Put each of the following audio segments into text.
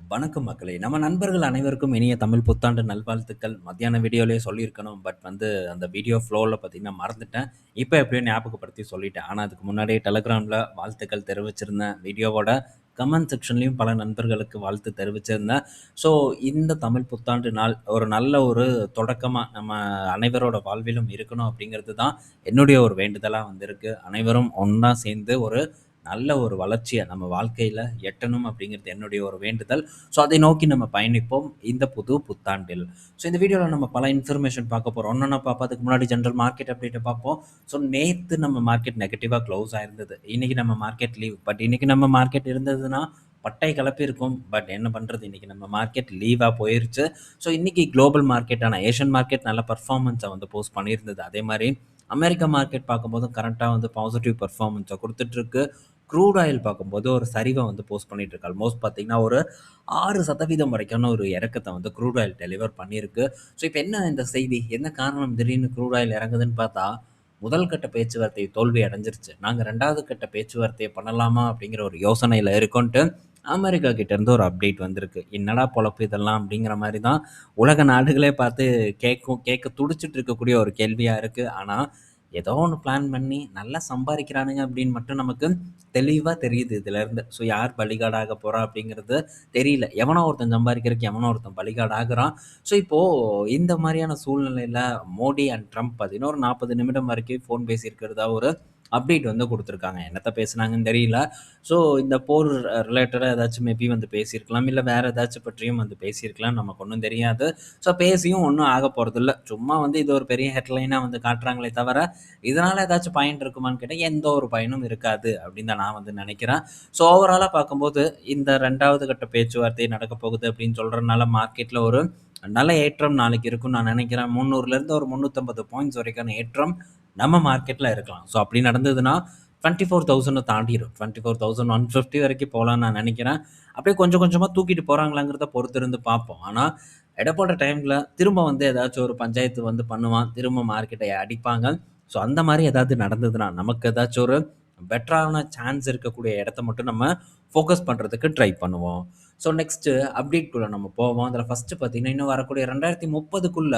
வணக்கம் மக்களே! நம்ம நண்பர்கள் அனைவருக்கும் இனிய தமிழ் புத்தாண்டு நல்வாழ்த்துக்கள். மத்தியான வீடியோலயே சொல்லியிருக்கணும். பட் அந்த வீடியோ ஃப்ளோல பார்த்தீங்கன்னா மறந்துட்டேன். இப்ப எப்படியோ ஞாபகப்படுத்தி சொல்லிட்டேன். ஆனா அதுக்கு முன்னாடியே டெலகிராம்ல வாழ்த்துக்கள் தெரிவிச்சிருந்தேன். வீடியோவோட கமெண்ட் செக்ஷன்லயும் பல நண்பர்களுக்கு வாழ்த்து தெரிவிச்சிருந்தேன். ஸோ இந்த தமிழ் புத்தாண்டு நாள் ஒரு நல்ல ஒரு தொடக்கமா நம்ம அனைவரோட வாழ்விலும் இருக்கணும் அப்படிங்கிறது தான் என்னுடைய ஒரு வேண்டுதலா இருக்கு. அனைவரும் ஒண்ணா சேர்ந்து ஒரு நல்ல ஒரு வளர்ச்சிய நம்ம வாழ்க்கையில எட்டணும் அப்படிங்கிறது என்னுடைய ஒரு வேண்டுதல். ஸோ அதை நோக்கி நம்ம பயணிப்போம் இந்த புது புத்தாண்டில். ஸோ இந்த வீடியோல நம்ம பல இன்ஃபர்மேஷன் பார்க்க போறோம். ஒன்னொன்னா பார்ப்போம். அதுக்கு முன்னாடி ஜெனரல் மார்க்கெட் அப்டேட்ட பார்ப்போம். ஸோ நேத்து நம்ம மார்க்கெட் நெகட்டிவா க்ளோஸ் ஆயிருந்தது. இன்னைக்கு நம்ம மார்க்கெட் லீவ். பட் இன்னைக்கு நம்ம மார்க்கெட் இருந்ததுன்னா பட்டை கிளப்பியிருக்கும். பட் என்ன பண்றது? இன்னைக்கு நம்ம மார்க்கெட் லீவா போயிருச்சு. ஸோ இன்னைக்கு குளோபல் மார்க்கெட்டான ஏஷியன் மார்க்கெட் நல்ல பெர்ஃபார்மன்ஸ போஸ்ட் பண்ணியிருந்தது. அதே மாரி அமெரிக்கா மார்க்கெட் பார்க்கும்போதும் கரண்ட்டா பாசிட்டிவ் பெர்ஃபார்மன்ஸ குடுத்துட்டுருக்கு. க்ரூட் ஆயில் பார்க்கும்போது ஒரு சரிவை போஸ்ட் பண்ணிட்டு இருக்கு. ஆல்மோஸ்ட் பார்த்தீங்கன்னா, ஒரு 6% வரைக்கான ஒரு இறக்கத்த க்ரூட் ஆயில் டெலிவர் பண்ணியிருக்கு. ஸோ, இப்ப என்ன இந்த செய்தி? என்ன காரணம் திடீர்னு க்ரூட் ஆயில் இறங்குதுன்னு பார்த்தா, முதல் கட்ட பேச்சுவார்த்தை தோல்வி அடைஞ்சிருச்சு. நாங்க 2வது கட்ட பேச்சுவார்த்தைய பண்ணலாமா? அப்படிங்கிற ஒரு யோசனையில இருக்கோன்ட்டு அமெரிக்கா கிட்ட இருந்து ஒரு அப்டேட் வந்திருக்கு. என்னடா பொழப்பு இதெல்லாம்? அப்படிங்கிற மாரி தான் உலக நாடுகளே பார்த்து கேட்க துடிச்சுட்டு இருக்கக்கூடிய ஒரு கேள்வியா இருக்கு. ஆனா, ஏதோ ஒண்ணு பிளான் பண்ணி நல்லா சம்பாரிக்கிறானுங்க அப்படின்னு மட்டும் நமக்கு தெளிவா தெரியுது இதுலருந்து. ஸோ யார் பலிகாடாக போறா அப்படிங்கிறது தெரியல. எவனோ ஒருத்தன் சம்பாரிக்கிறதுக்கு எவனோ ஒருத்தன் பலிகாடு ஆகுறான். ஸோ இப்போ இந்த மாரியான சூழ்நிலையில மோடி அண்ட் ட்ரம்ப் பார்த்தீங்கன்னா, ஒரு 40 நிமிடம் வரைக்கும் ஃபோன் பேசியிருக்கிறதா ஒரு அப்டேட் குடுத்துருக்காங்க. என்னத்த பேசுனாங்கன்னு தெரியல. ஸோ இந்த போர் ரிலேட்டடா ஏதாச்சும் மேபி பேசியிருக்கலாம். இல்ல வேற ஏதாச்சும் பற்றியும் பேசியிருக்கலாம். நமக்கு ஒண்ணும் தெரியாது. ஸோ பேசியும் ஒண்ணும் ஆகப் போறதில்ல. சும்மா இது ஒரு பெரிய ஹெட்லைனா காட்டுறாங்களே தவிர, இதனால ஏதாச்சும் பயன் இருக்குமான்னு கேட்டா, எந்த ஒரு பயனும் இருக்காது அப்படின்னு தான் நான் நினைக்கிறேன். ஸோ ஓவராலா பார்க்கும்போது, இந்த 2வது கட்ட பேச்சுவார்த்தை நடக்கப் போகுது அப்படின்னு சொல்றதுனால மார்க்கெட்ல ஒரு நல்ல ஏற்றம் நாளைக்கு இருக்கும்னு நான் நினைக்கிறேன். 300லேருந்து ஒரு 350 பாயிண்ட்ஸ் வரைக்கான ஏற்றம் நம்ம மார்க்கெட்ல இருக்கலாம். ஸோ அப்படி நடந்ததுன்னா 24,000 தாண்டிரும். 24,150 வரைக்கும் போலாம்னு நான் நினைக்கிறேன். அப்படியே கொஞ்சம் கொஞ்சமா தூக்கிட்டு போறாங்களாங்கிறத பொறுத்திருந்து பார்ப்போம். ஆனா, எடை போட்ட டைம்ல திரும்ப ஏதாச்சும் ஒரு பஞ்சாயத்து பண்ணுவான். திரும்ப மார்க்கெட்ட அடிப்பாங்க. ஸோ அந்த மாரி ஏதாவது நடந்ததுன்னா, நமக்கு ஏதாச்சும் ஒரு பெட்டரான சான்ஸ் இருக்கக்கூடிய இடத்த மட்டும் நம்ம ஃபோக்கஸ் பண்றதுக்கு ட்ரை பண்ணுவோம். ஸோ நெக்ஸ்ட்டு அப்டேட்குள்ள நம்ம போவோம். அதில ஃபர்ஸ்ட்டு பார்த்தீங்கன்னா, இன்னும் வரக்கூடிய 2030க்குள்ள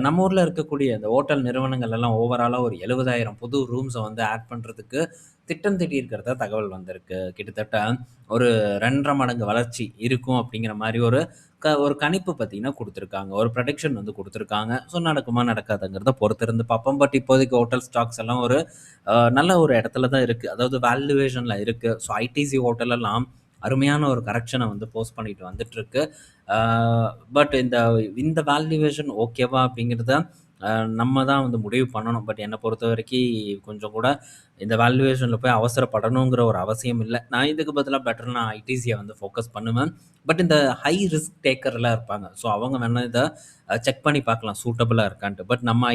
நம்ம ஊர்ல இருக்கக்கூடிய இந்த ஹோட்டல் நிறுவனங்கள் எல்லாம் ஓவராலா ஒரு 70,000 புது ரூம்ஸ ஆட் பண்றதுக்கு திட்டம் தீட்டியிருக்கிறதா தகவல் வந்திருக்கு. கிட்டத்தட்ட ஒரு 2 1/2 மடங்கு வளர்ச்சி இருக்கும் அப்படிங்கிற மாரி ஒரு கணிப்பு பார்த்தீங்கன்னா குடுத்துருக்காங்க. ஒரு ப்ரெடிக்ஷன் குடுத்துருக்காங்க. ஸோ நடக்குமா? நடக்காதாங்கிறத பொறுத்திருந்து பார்ப்போம். பட் இப்போதைக்கு ஹோட்டல் ஸ்டாக்ஸ் எல்லாம் ஒரு நல்ல ஒரு இடத்துல தான் இருக்கு. அதாவது வேல்யூவேஷன்ல இருக்கு. ஸோ ஐடிசி ஹோட்டல் எல்லாம் அருமையான ஒரு கரெக்ஷன போஸ்ட் பண்ணிட்டு வந்துட்டுருக்கு. ஆ பட் இந்த இந்த வேல்யூவேஷன் ஓகேவா? அப்படிங்கிறத அ நம்ம தான் முடிவு பண்ணணும். பட் என்ன பொறுத்தவரைக்கி கொஞ்சம் கூட இந்த வேல்யூவேஷன்ல போய் அவசரப்படணுங்கிற ஒரு அவசியம் இல்ல. நான் இதுக்கு பதிலா பெட்டர் நான் ஐடிசிய ஃபோக்கஸ் பண்ணுவேன். பட் இந்த ஹை ரிஸ்க் டேக்கர்லாம் இருப்பாங்க. ஸோ அவங்க வேணா இத செக் பண்ணி பார்க்கலாம் சூட்டபிளா இருக்கான்ட்டு. பட் நம்ம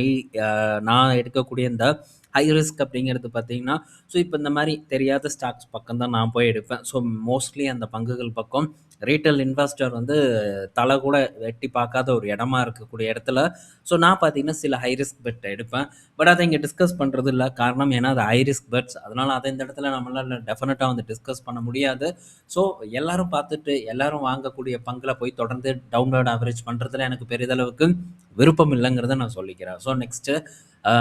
நான் எடுக்கக்கூடிய இந்த ஹை ரிஸ்க் அப்படிங்கிறது பார்த்தீங்கன்னா, ஸோ இப்ப இந்த மாரி தெரியாத ஸ்டாக்ஸ் பக்கம் தான் நான் போய் எடுப்பேன். ஸோ மோஸ்ட்லி அந்த பங்குகள் பக்கம் ரீட்டெயில் இன்வெஸ்டர் தல கூட எட்டி பார்க்காத ஒரு இடமா இருக்கக்கூடிய இடத்துல, ஸோ நான் பார்த்தீங்கன்னா, சில ஹை ரிஸ்க் பெட் எடுப்பேன். பட் அத இங்க டிஸ்கஸ் பண்றது இல்ல. காரணம் ஏன்னா, அது ஹை ரிஸ்க் பெட்ஸ். அதனால அத இந்த இடத்துல நம்மளால டெஃபினட்டா டிஸ்கஸ் பண்ண முடியாது. ஸோ எல்லாரும் பார்த்துட்டு, எல்லாரும் வாங்கக்கூடிய பங்குல போய் தொடர்ந்து டவுன்வர்ட் ஆவரேஜ் பண்றதுல எனக்கு பெரிதளவுக்கு விருப்பம் இல்லங்கிறத நான் சொல்லிக்கிறேன். ஸோ நெக்ஸ்ட்டு அ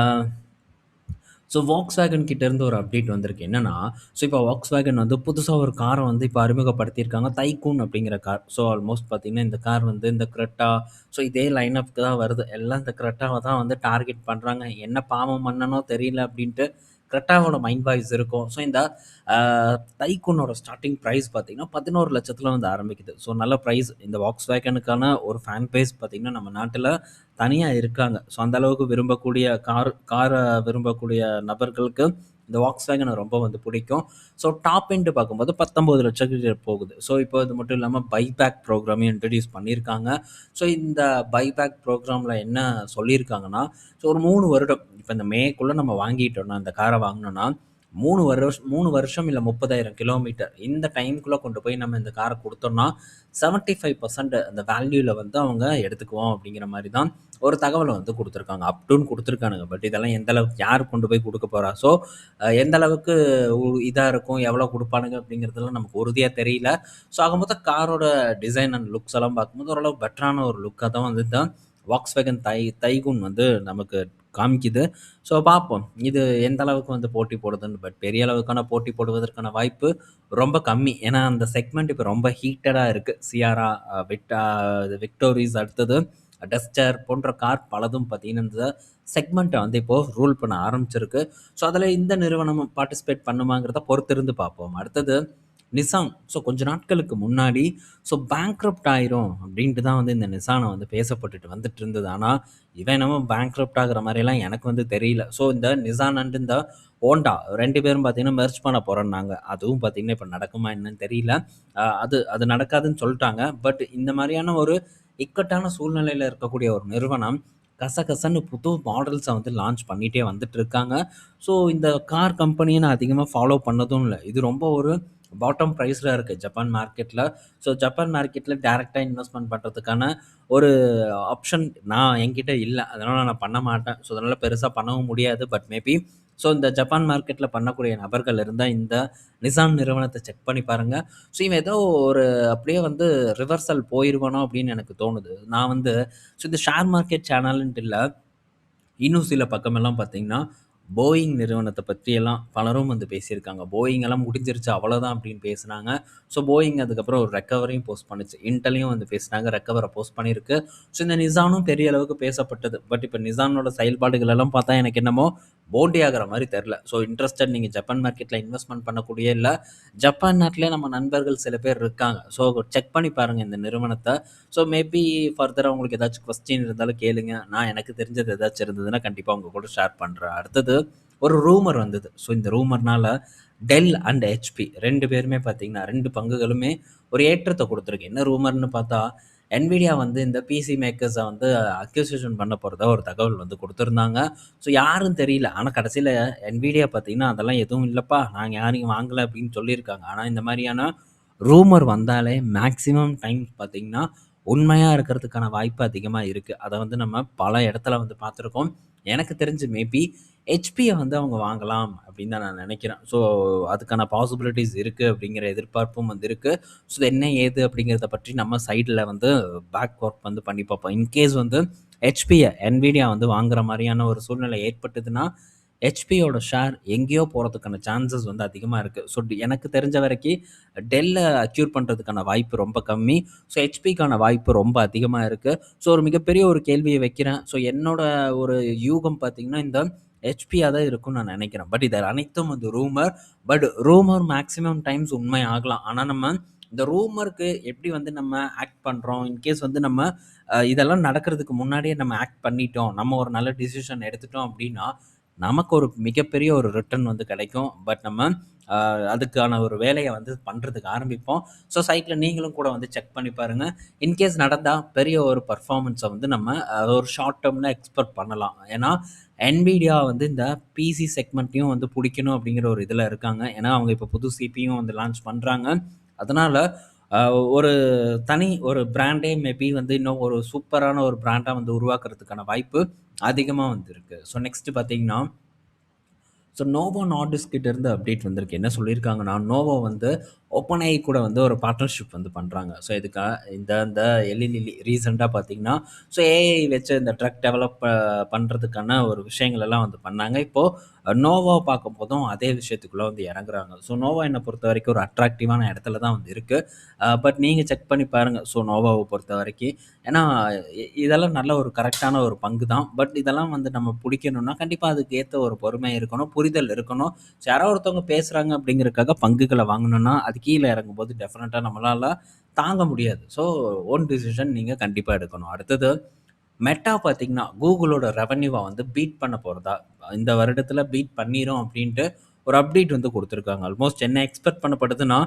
ஸோ Volkswagen கிட்ட இருந்து ஒரு அப்டேட் வந்திருக்கு. என்னன்னா, ஸோ இப்போ Volkswagen புதுசா ஒரு கார இப்போ அறிமுகப்படுத்தியிருக்காங்க. தைக்கூன் அப்படிங்கிற கார். ஸோ ஆல்மோஸ்ட் பார்த்தீங்கன்னா, இந்த கார் இந்த Creta ஸோ இதே லைன் அப்க்கு தான் வருது. எல்லாம் இந்த Cretaவ தான் டார்கெட் பண்றாங்க. என்ன பாவம் பண்ணனோ தெரியல அப்படின்ட்டு Cretaவோட மைண்ட் வாய்ஸ் இருக்கும். ஸோ இந்த அ தைக்கூனோட ஸ்டார்ட்டிங் பிரைஸ் பார்த்தீங்கன்னா, 11,00,000ல ஆரம்பிக்குது. ஸோ நல்ல பிரைஸ். இந்த Volkswagenக்கான ஒரு ஃபேன் பேஸ் பார்த்தீங்கன்னா, நம்ம நாட்டுல தனியா இருக்காங்க. ஸோ அந்த அளவுக்கு விரும்பக்கூடிய கார விரும்பக்கூடிய நபர்களுக்கு இந்த Volkswagen ரொம்ப பிடிக்கும். ஸோ டாப் எண்ட் பார்க்கும்போது 19,00,000 கிட்ட போகுது. ஸோ இப்போ இது மட்டும் இல்லாம பைபேக் ப்ரோகிராமையும் இன்ட்ரோடியூஸ் பண்ணியிருக்காங்க. ஸோ இந்த பைபேக் ப்ரோகிராம்ல என்ன சொல்லியிருக்காங்கன்னா, ஸோ ஒரு 3 வருடம் இப்ப இந்த மேக்குள்ள நம்ம வாங்கிட்டோம்னா, இந்த கார வாங்குனோம்னா, 3 வருஷம் இல்ல 30,000 கிலோமீட்டர் இந்த டைம்க்குள்ள கொண்டு போய் நம்ம இந்த கார குடுத்தோம்னா, 75% அந்த வேல்யூல வந்து அவங்க எடுத்துக்குவோம் அப்படிங்கிற மாரி தான் ஒரு தகவல வந்து குடுத்துருக்காங்க. அப் டூன்னு குடுத்துருக்கானுங்க. பட் இதெல்லாம் எந்த அளவுக்கு யார் கொண்டு போய் குடுக்க போறா? ஸோ எந்த அளவுக்கு இதா இருக்கும், எவ்வளோ குடுப்பானுங்க அப்படிங்கிறதெல்லாம் நமக்கு உறுதியா தெரியல. ஸோ ஆக மொத்தம் காரோட டிசைன் அண்ட் லுக்ஸ் எல்லாம் பார்க்கும்போது ஓரளவு பெட்டரான ஒரு லுக்கா தான் வந்து இந்த Volkswagen தைகூன் வந்து நமக்கு காமிக்குது. ஸோ பார்ப்போம். இது எந்த அளவுக்கு வந்து போட்டி போடுதுன்னு. பட் பெரிய அளவுக்கான போட்டி போடுவதற்கான வாய்ப்பு ரொம்ப கம்மி. ஏன்னா, அந்த செக்மெண்ட் இப்ப ரொம்ப ஹீட்டடா இருக்கு. சியாரா, விக்டோரிஸ் அடுத்தது டஸ்டர் போன்ற கார் பலதும் பார்த்தீங்கன்னா, இந்த செக்மெண்ட்ட வந்து இப்போ ரூல் பண்ண ஆரம்பிச்சிருக்கு. ஸோ, அதில இந்த நிறுவனமும் பார்ட்டிசிபேட் பண்ணுமாங்கிறத பொறுத்திருந்து பார்ப்போம். அடுத்தது நிசான். ஸோ, கொஞ்ச நாட்களுக்கு முன்னாடி பேங்க்ரப்ட் ஆயிரும் அப்டின்ட்டு தான் வந்து இந்த நிசான வந்து பேசப்பட்டுட்டு வந்துட்டு இருந்தது. ஆனா, இவன் என்னமோ பேங்க்ரப்ட் ஆகுற மாரிலாம் எனக்கு வந்து தெரியல. ஸோ, இந்த நிசான் அண்ட் இந்த ஹோண்டா 2 பேரும் பார்த்தீங்கன்னா, மெர்ஜ் பண்ண போறோம்னாங்க. அதுவும் பார்த்தீங்கன்னா, இப்ப நடக்குமா என்னன்னு தெரியல. அது அது நடக்காதுன்னு சொல்ட்டாங்க. பட் இந்த மாரியான ஒரு இக்கட்டான சூழ்நிலையில இருக்கக்கூடிய ஒரு நிறுவனம், கசகசன்னு புது மாடல்ஸ வந்து லான்ச் பண்ணிட்டே வந்துட்டு இருக்காங்க. ஸோ, இந்த கார் கம்பெனிய நான் அதிகமா ஃபாலோ பண்ணதும் இல்ல. இது ரொம்ப ஒரு பாட்டம் பிரைஸ்ல இருக்கு ஜப்பான் மார்க்கெட்ல. ஸோ, ஜப்பான் மார்க்கெட்ல டைரக்ட்டா இன்வெஸ்ட்மென்ட் பண்றதுக்கான ஒரு ஆப்ஷன் என்கிட்ட இல்ல. அதனால நான் பண்ண மாட்டேன். ஸோ, அதனால பெருசா பண்ணவும் முடியாது. பட் மேபி இந்த ஜப்பான் மார்க்கெட்ல பண்ணக்கூடிய நபர்கள் இருந்தா, இந்த நிசான் நிறுவனத்த செக் பண்ணி பாருங்க. இவன் ஏதோ ஒரு அப்படியே வந்து ரிவர்சல் போயிருவானோ அப்படின்னு எனக்கு தோணுது. நான் வந்து இந்த ஷேர் மார்க்கெட் சேனல்ன்ட்டு இல்ல. இன்னும் சில பக்கமெல்லாம் பார்த்தீங்கன்னா, போயிங் நிறுவனத்த பற்றியெல்லாம் பலரும் வந்து பேசியிருக்காங்க. போயிங் எல்லாம் முடிஞ்சிருச்சு அவ்வளோதான் அப்படின்னு பேசுனாங்க. போயிங் அதுக்கப்புறம் ஒரு ரெக்கவரையும் போஸ்ட் பண்ணுச்சு. இன்டெல்லையும் வந்து பேசுனாங்க. ரெக்கவர போஸ்ட் பண்ணியிருக்கு. இந்த நிசானும் பெரிய அளவுக்கு பேசப்பட்டது. பட் இப்ப நிசானோட செயல்பாடுகள் எல்லாம் பார்த்தா எனக்கு என்னமோ போண்டி ஆகுற மாரி தெர்ல. இன்ட்ரஸ்டட் நீங்க ஜப்பான் மார்க்கெட்ல இன்வெஸ்ட்மென்ட் பண்ணக்கூடிய இல்ல, ஜப்பான் நாட்டிலே நம்ம நண்பர்கள் சில பேர் இருக்காங்க. செக் பண்ணி பாருங்க இந்த நிறுவனத்த. மேபி ஃபர்தரா உங்களுக்கு ஏதாச்சும் கொஸ்டின் இருந்தாலும் கேளுங்க. நான் எனக்கு தெரிஞ்சது ஏதாச்சும் இருந்ததுன்னா கண்டிப்பா உங்க கூட ஷேர் பண்றேன். அடுத்தது ஒரு ரூமர் வந்தது. இந்த ரூமர்னால டெல் அண்ட் ஹெச்பி 2 பேருமே பார்த்தீங்கன்னா, 2 பங்குகளுமே ஒரு ஏற்றத்த குடுத்திருக்கு. என்ன ரூமர்ன்னு பார்த்தா, NVIDIA வந்து இந்த பிசி மேக்கர்ஸ வந்து அக்யூசிஷன் பண்ண போறதா ஒரு தகவல் வந்து குடுத்திருந்தாங்க. யாருன்னு தெரியல. ஆனா கடைசியில NVIDIA பார்த்தீங்கன்னா, அதெல்லாம் எதுவும் இல்லப்பா. நாங்க யாரையும் வாங்கல அப்படின்னு சொல்லியிருக்காங்க. ஆனா இந்த மாரியான ரூமர் வந்தாலே மேக்ஸிமம் டைம் பார்த்தீங்கன்னா, உண்மையா இருக்கிறதுக்கான வாய்ப்பு அதிகமா இருக்கு. அத வந்து நம்ம பல இடத்துல வந்து பார்த்துருக்கோம். எனக்கு தெரிஞ்சு மேபி ஹெச்பிய வந்து அவங்க வாங்கலாம் அப்படின்னு தான் நான் நினைக்கிறேன். அதுக்கான பாசிபிலிட்டீஸ் இருக்கு அப்படிங்கிற எதிர்பார்ப்பும் வந்து இருக்கு. இது என்ன ஏது அப்படிங்கிறத பற்றி நம்ம சைடுல வந்து பேக் ஒர்க் வந்து பண்ணி பார்ப்போம். இன்கேஸ் வந்து ஹெச்பிய NVIDIA வந்து வாங்குற மாரியான ஒரு சூழ்நிலை ஏற்பட்டதுன்னா, ஹெச்பியோட ஷேர் எங்கேயோ போறதுக்கான சான்சஸ் வந்து அதிகமா இருக்கு. எனக்கு தெரிஞ்ச வரைக்கும் டெல்ல அக்யூர் பண்றதுக்கான வாய்ப்பு ரொம்ப கம்மி. ஹெச்பிக்கான வாய்ப்பு ரொம்ப அதிகமா இருக்கு. ஒரு மிகப்பெரிய ஒரு கேள்விய வைக்கிறேன். என்னோட ஒரு யூகம் பார்த்தீங்கன்னா, இந்த ஹெச்பியா தான் இருக்கும்னு நான் நினைக்கிறேன். பட் இது அனைத்தும் வந்து rumour. But rumour maximum times உண்மை ஆகலாம். ஆனா நம்ம இந்த ரூமருக்கு எப்படி வந்து நம்ம ஆக்ட் பண்றோம்? இன்கேஸ் வந்து நம்ம இதெல்லாம் நடக்கிறதுக்கு முன்னாடியே நம்ம ஆக்ட் பண்ணிட்டோம். நம்ம ஒரு நல்ல டிசிஷன் எடுத்துட்டோம் அப்படின்னா, நமக்கு ஒரு மிகப்பெரிய ஒரு ரிட்டர்ன் வந்து கிடைக்கும். பட் நம்ம அ அதுக்கான ஒரு வேலைய வந்து பண்றதுக்கு ஆரம்பிப்போம். சைட்ல நீங்களும் கூட வந்து செக் பண்ணி பாருங்க. இன்கேஸ் நடந்தா பெரிய ஒரு பெர்ஃபார்மன்ஸ வந்து நம்ம ஒரு ஷார்ட் டெர்ம்ல எக்ஸ்பெக்ட் பண்ணலாம். ஏன்னா, NVIDIA வந்து இந்த பிசி செக்மெண்ட்டையும் வந்து புடிக்கணும் அப்படிங்கிற ஒரு இதுல இருக்காங்க. ஏன்னா, அவங்க இப்ப புது சிபியும் வந்து லான்ச் பண்றாங்க. அதனால அ ஒரு தனி ஒரு பிராண்டே மேபி வந்து இன்னும் ஒரு சூப்பரான ஒரு பிராண்டா வந்து உருவாக்குறதுக்கான வாய்ப்பு அதிகமா வந்து இருக்கு. நெக்ஸ்ட் பார்த்தீங்கன்னா, நோவோ நார்டிஸ்க் கிட்ட இருந்து அப்டேட் வந்திருக்கு. என்ன சொல்லியிருக்காங்கன்னா, நோவோ வந்து OpenAI கூட வந்து ஒரு பார்ட்னர்ஷிப் வந்து பண்றாங்க. இதுக்கா இந்த இந்த எல்லிலிலி ரீசென்ட்டா பார்த்தீங்கன்னா, AI வச்சு இந்த ட்ரக் டெவலப் பண்றதுக்கான ஒரு விஷயங்கள் எல்லாம் வந்து பண்ணாங்க. இப்போ நோவோ பார்க்கும்போதும் அதே விஷயத்துக்குள்ள வந்து இறங்குறாங்க. நோவோ என்ன பொறுத்தவரைக்கும் ஒரு அட்ராக்டிவான இடத்துல தான் வந்து இருக்கு. பட் நீங்க செக் பண்ணி பாருங்க. நோவோவ பொறுத்தவரைக்கும். ஏன்னா, இதெல்லாம் நல்ல ஒரு கரெக்ட்டான ஒரு பங்கு தான். பட் இதெல்லாம் வந்து நம்ம புடிக்கணும்னா, கண்டிப்பா அதுக்கு ஏத்த ஒரு பொறுமை இருக்கணும், புரிதல் இருக்கணும். யாரோ ஒருத்தவங்க பேசுறாங்க அப்படிங்கிறதுக்காக பங்குகள வாங்கணும்னா, அது கீழ இறங்கும்போது டெஃபினட்டா நம்மளால தாங்க முடியாது. ஓன் டிசிஷன் நீங்க கண்டிப்பா எடுக்கணும். அடுத்தது மெட்டா பார்த்தீங்கன்னா, கூகுளோட ரெவென்யூவ வந்து பீட் பண்ண போறதா, இந்த வருடத்தில பீட் பண்ணிரும் அப்டின்ட்டு ஒரு அப்டேட் வந்து குடுத்துருக்காங்க. ஆல்மோஸ்ட் என்ன எக்ஸ்பெக்ட் பண்ணப்படுதுன்னா,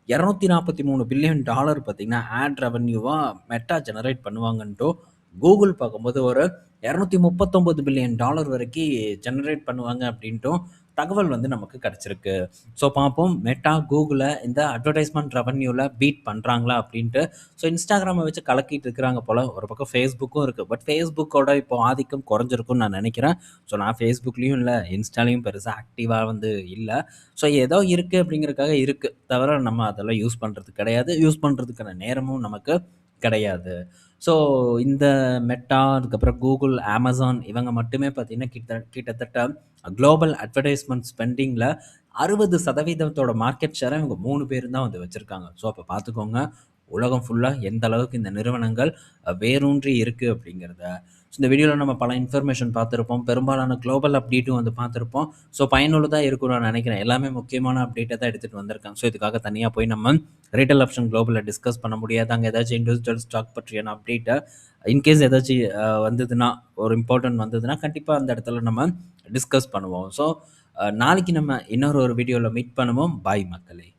$243 பில்லியன் பார்த்தீங்கன்னா, ஆட் ரெவென்யூவா மெட்டா ஜெனரேட் பண்ணுவாங்கன்ட்டும், கூகுள் பார்க்கும்போது ஒரு $239 பில்லியன் வரைக்கும் ஜெனரேட் பண்ணுவாங்க அப்படின்ட்டும் தகவல் வந்து நமக்கு கிடைச்சிருக்கு. ஸோ பார்ப்போம் மெட்டா, கூகுள இந்த அட்வர்டைஸ்மென்ட் ரெவென்யூல பீட் பண்றாங்களா அப்படின்ட்டு. ஸோ இன்ஸ்டாகிராம வச்சு கலக்கிட்டு இருக்கிறாங்க போல. ஒரு பக்கம் ஃபேஸ்புக்கும் இருக்கு. பட் ஃபேஸ்புக்கோட இப்போ ஆதிக்கம் குறைஞ்சிருக்கும்னு நான் நினைக்கிறேன். ஸோ நான் ஃபேஸ்புக்லயும் இல்ல, இன்ஸ்டாலயும் பெருசா ஆக்டிவா வந்து இல்ல. ஸோ ஏதோ இருக்கு அப்படிங்கிறதுக்காக இருக்கு. தவிர நம்ம அதெல்லாம் யூஸ் பண்றது கிடையாது. யூஸ் பண்றதுக்கான நேரமும் நமக்கு கிடையாது. ஸோ இந்த மெட்டா, அதுக்கப்புறம் கூகுள், அமேசான் இவங்க மட்டுமே பார்த்தீங்கன்னா கிட்டத்தட்ட குளோபல் அட்வர்டைஸ்மெண்ட் ஸ்பெண்டிங்கில் 60% மார்க்கெட் ஷேரை இவங்க 3 பேரும் தான் வந்து வச்சுருக்காங்க. ஸோ அப்போ பார்த்துக்கோங்க உலகம் ஃபுல்லாக எந்த அளவுக்கு இந்த நிறுவனங்கள் வேரூன்றி இருக்குது அப்படிங்கிறத. ஸோ இந்த வீடியோவில் நம்ம பல இன்ஃபர்மேஷன் பார்த்துருப்போம். பெரும்பாலான குளோபல் அப்டேட்டும் வந்து பார்த்துருப்போம். ஸோ பயனுள்ளதாக இருக்கும்னு நான் நினைக்கிறேன். எல்லாமே முக்கியமான அப்டேட்டை தான் எடுத்துகிட்டு வந்திருக்கேன். ஸோ இதுக்காக தனியாக போய் நம்ம ரீட்டைல் ஆப்ஷன் குளோபலில் டிஸ்கஸ் பண்ண முடியாது. அங்கே ஏதாச்சும் இண்டிவிஜுவல் ஸ்டாக் பற்றியான அப்டேட்டை இன்கேஸ் ஏதாச்சும் வந்ததுன்னா, ஒரு இம்பார்ட்டன்ட் வந்ததுன்னா கண்டிப்பாக அந்த இடத்துல நம்ம டிஸ்கஸ் பண்ணுவோம். ஸோ நாளைக்கு நம்ம இன்னொரு வீடியோவில் மீட் பண்ணுவோம். பாய் மக்களே.